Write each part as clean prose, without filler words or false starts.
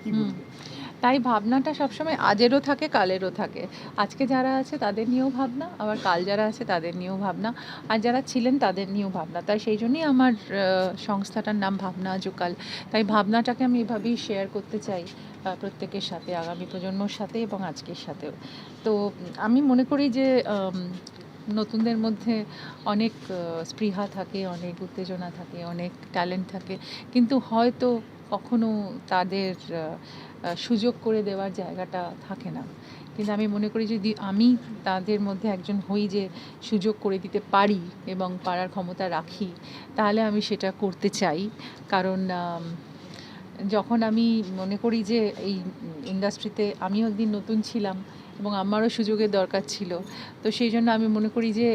কি হুম। বলবেন? তাই ভাবনাটা সবসময় আজেরও থাকে, কালেরও থাকে। আজকে যারা আছে তাদের নিয়েও ভাবনা, আবার কাল যারা আছে তাদের নিয়েও ভাবনা, আর যারা ছিলেন তাদের নিয়েও ভাবনা। তাই সেই জন্যই আমার সংস্থাটার নাম ভাবনা আজকাল। তাই ভাবনাটাকে আমি এভাবেই শেয়ার করতে চাই প্রত্যেকের সাথে, আগামী প্রজন্মর সাথে এবং আজকের সাথেও। তো আমি মনে করি যে নতুনদের মধ্যে অনেক স্পৃহা থাকে, অনেক উত্তেজনা থাকে, অনেক ট্যালেন্ট থাকে, কিন্তু হয়তো কখনো তাদের সুযোগ করে দেওয়ার জায়গাটা থাকে না। কিন্তু আমি মনে করি যদি আমি তাদের মধ্যে একজন হই যে সুযোগ করে দিতে পারি এবং পারার ক্ষমতা রাখি, তাহলে আমি সেটা করতে চাই। কারণ যখন আমি মনে করি যে এই ইন্ডাস্ট্রিতে আমিও একদিন নতুন ছিলাম এবং আমারও সুযোগের দরকার ছিল, তো সেই জন্য আমি মনে করি যে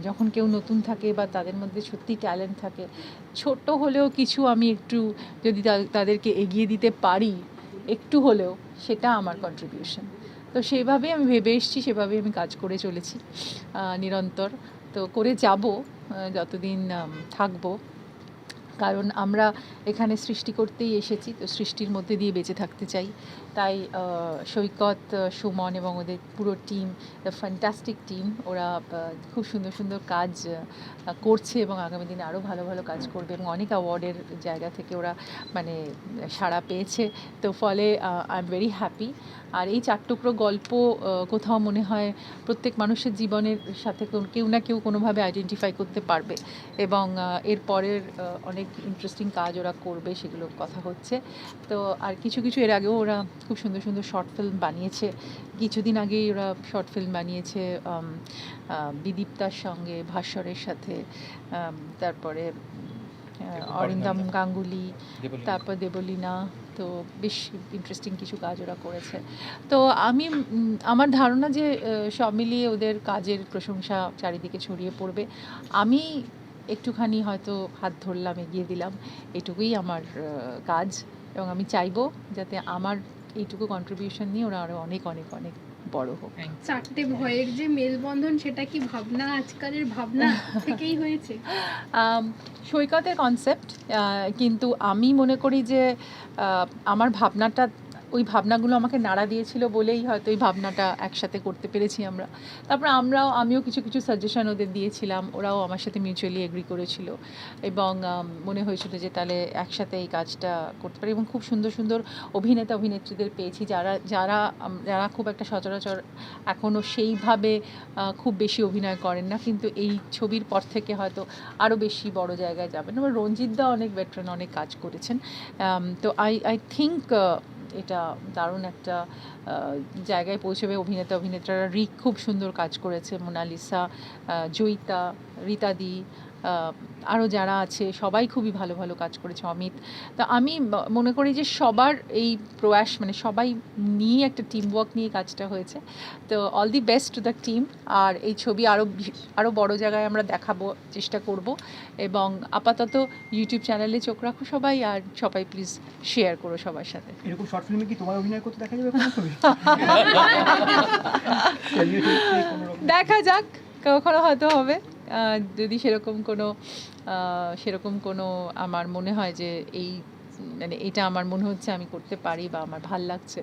যখন কেউ নতুন থাকে বা তাদের মধ্যে সত্যি ট্যালেন্ট থাকে, ছোট হলেও কিছু আমি একটু যদি তাদেরকে এগিয়ে দিতে পারি একটু হলেও, সেটা আমার কন্ট্রিবিউশন। তো সেইভাবেই আমি ভেবে এসেছি, সেভাবেই আমি কাজ করে চলেছি নিরন্তর। তো করে যাব যতদিন থাকবো। কারণ আমরা এখানে সৃষ্টি করতেই এসেছি, তো সৃষ্টির মধ্যে দিয়ে বেঁচে থাকতে চাই। তাই সৈকত, সুমন এবং ওদের পুরো টিম, দ্য ফ্যান্টাস্টিক টিম, ওরা খুব সুন্দর সুন্দর কাজ করছে এবং আগামী দিনে আরও ভালো ভালো কাজ করবে এবং অনেক অ্যাওয়ার্ডের জায়গা থেকে ওরা মানে সাড়া পেয়েছে। তো ফলে আই এম ভেরি হ্যাপি। আর এই চার টুকরো গল্প কোথাও মনে হয় প্রত্যেক মানুষের জীবনের সাথে কেউ না কেউ কোনোভাবে আইডেন্টিফাই করতে পারবে এবং এর পরের অনেক ইন্টারেস্টিং কাজ ওরা করবে, সেগুলো কথা হচ্ছে। তো আর কিছু কিছু এর আগেও ওরা খুব সুন্দর সুন্দর শর্ট ফিল্ম বানিয়েছে। কিছুদিন আগেই ওরা শর্ট ফিল্ম বানিয়েছে বিদীপ্তার সঙ্গে, ভাস্বরের সাথে, তারপরে অরিন্দম গাঙ্গুলি, তারপর দেবলীনা। তো বেশ ইন্টারেস্টিং কিছু কাজ ওরা করেছে। তো আমি আমার ধারণা যে সব মিলিয়ে ওদের কাজের প্রশংসা চারিদিকে ছড়িয়ে পড়বে। আমি একটুখানি হয়তো হাত ধরলাম, এগিয়ে দিলাম, এটুকুই আমার কাজ। এবং আমি চাইবো যাতে আমার এইটুকু কন্ট্রিবিউশন নিয়ে ওরা আরও অনেক অনেক অনেক বড় হোক। চারটে ভয়ের যে মেলবন্ধন, সেটা কি ভাবনা আজকালের ভাবনা থেকেই হয়েছে? সৈকতের কনসেপ্ট, কিন্তু আমি মনে করি যে আমার ভাবনাটা, ওই ভাবনাগুলো আমাকে নাড়া দিয়েছিল বলেই হয়তো এই ভাবনাটা একসাথে করতে পেরেছি আমরা। তারপর আমিও কিছু কিছু সাজেশন ওদের দিয়েছিলাম, ওরাও আমার সাথে মিউচুয়ালি এগ্রি করেছিল এবং মনে হয়েছিল যে তাহলে একসাথে এই কাজটা করতে পারি। এবং খুব সুন্দর সুন্দর অভিনেতা অভিনেত্রীদের পেয়েছি যারা যারা যারা খুব একটা সচরাচর এখনও সেইভাবে খুব বেশি অভিনয় করেন না, কিন্তু এই ছবির পর থেকে হয়তো আরও বেশি বড় জায়গায় যাবেন। এবার রঞ্জিতদা অনেক ভেটেরান, অনেক কাজ করেছেন। তো আই থিঙ্ক এটা দারুণ একটা জায়গায় পৌঁছবে। অভিনেতা অভিনেত্রীরা, রিক খুব সুন্দর কাজ করেছে, মোনালিসা, জয়িতা, রীতাদি, আরও যারা আছে সবাই খুবই ভালো ভালো কাজ করেছে, অমিত। তো আমি মনে করি যে সবার এই প্রয়াস, মানে সবাই নিয়ে একটা টিম ওয়ার্ক নিয়ে কাজটা হয়েছে। তো all the best to the team. আর এই ছবি আরও বড় জায়গায় আমরা দেখাবো, চেষ্টা করব। এবং আপাতত ইউটিউব চ্যানেলে চোখ রাখো সবাই, আর সবাই প্লিজ শেয়ার করো সবার সাথে। এরকম শর্ট ফিল্মে কি তোমার অভিনয় করতে দেখা যাবে কোনো ছবি? দেখা যাক, কখনো হয়তো হবে। যদি সেরকম কোনো আমার মনে হয় যে এই মানে এটা আমার মনে হচ্ছে আমি করতে পারি বা আমার ভাল লাগছে,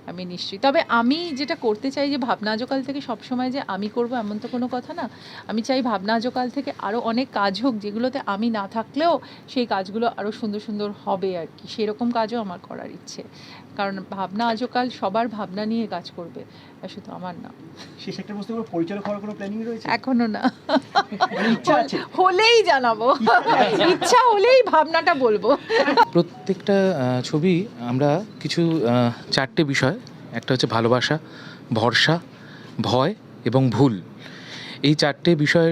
আমি নিশ্চয়ই। তবে আমি যেটা করতে চাই যে ভাবনা আজকাল থেকে সবসময় যে আমি করব এমন তো কোনো কথা না। আমি চাই ভাবনা আজকাল থেকে আরও অনেক কাজ হোক, যেগুলোতে আমি না থাকলেও সেই কাজগুলো আরও সুন্দর সুন্দর হবে আর কি। সেরকম কাজও আমার করার ইচ্ছে, কারণ ভাবনা আজকাল সবার ভাবনা নিয়ে কাজ করবে, শুধু আমার না। শেষ একটা প্রশ্ন করব, পরিচালক হওয়ার কোনো প্ল্যানিং রয়েছে? এখনো না, ইচ্ছা আছে? হলেই জানাবো, ইচ্ছা হলেই ভাবনাটা বলবো। প্রত্যেকটা ছবি আমরা কিছু চারটে বিষয়, একটা হচ্ছে ভালোবাসা, ভরসা, ভয় এবং ভুল। এই চারটে বিষয়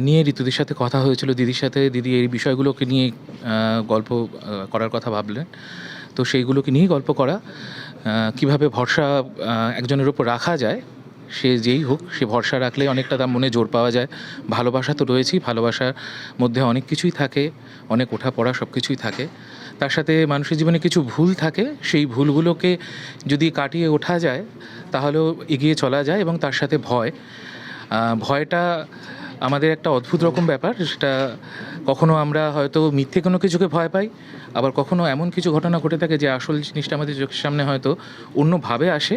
নিয়ে ঋতুদির সাথে কথা হয়েছিল, দিদির সাথে। দিদি এই বিষয়গুলোকে নিয়ে গল্প করার কথা ভাবলেন। তো সেইগুলোকে নিয়েই গল্প করা, কিভাবে ভরসা একজনের ওপর রাখা যায়, সে যেই হোক, সে ভরসা রাখলে অনেকটা তার মনে জোর পাওয়া যায়। ভালোবাসা তো রয়েছেই, ভালোবাসার মধ্যে অনেক কিছুই থাকে, অনেক ওঠাপড়া সব কিছুই থাকে। তার সাথে মানুষের জীবনে কিছু ভুল থাকে, সেই ভুলগুলোকে যদি কাটিয়ে ওঠা যায় তাহলেও এগিয়ে চলা যায়। এবং তার সাথে ভয়টা আমাদের একটা অদ্ভুত রকম ব্যাপার, সেটা কখনো আমরা হয়তো মিথ্যে কোনো কিছুকে ভয় পাই, আবার কখনো এমন কিছু ঘটনা ঘটে থাকে যে আসল জিনিসটা আমাদের চোখের সামনে হয়তো অন্যভাবে আসে,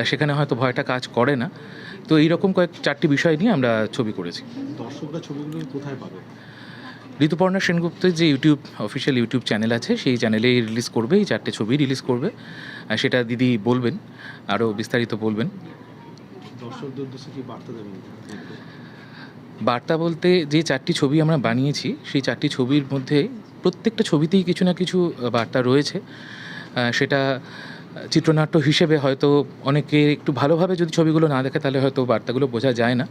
সেখানে হয়তো ভয়টা কাজ করে না। তো এইরকম চারটি বিষয় নিয়ে আমরা ছবি করেছি। দর্শকরা ছবিগুলো কোথায় পাবে? ঋতুপর্ণা সেনগুপ্তের যে অফিসিয়াল ইউটিউব চ্যানেল আছে, সেই চ্যানেলেই রিলিজ করবে, এই চারটে ছবি রিলিজ করবে। সেটা দিদি বলবেন, আরও বিস্তারিত বলবেন। দর্শকদের উদ্দেশ্যে কি বার্তা দেবেন? বার্তা বলতে, যে চারটি ছবি আমরা বানিয়েছি সেই চারটি ছবির মধ্যে প্রত্যেকটা ছবিতেই কিছু না কিছু বার্তা রয়েছে। সেটা চিত্রনাট্য হিসেবে হয়তো অনেকে একটু ভালোভাবে যদি ছবিগুলো না দেখে তাহলে হয়তো বার্তাগুলো বোঝা যায় না,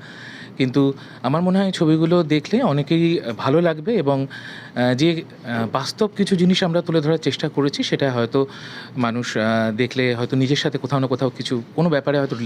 কিন্তু আমার মনে হয় ছবিগুলো দেখলে অনেকেই ভালো লাগবে, এবং যে বাস্তব কিছু জিনিস আমরা তুলে ধরার চেষ্টা করেছি সেটা হয়তো মানুষ দেখলে হয়তো নিজের সাথে কোথাও না কোথাও কোনো ব্যাপারে হয়তো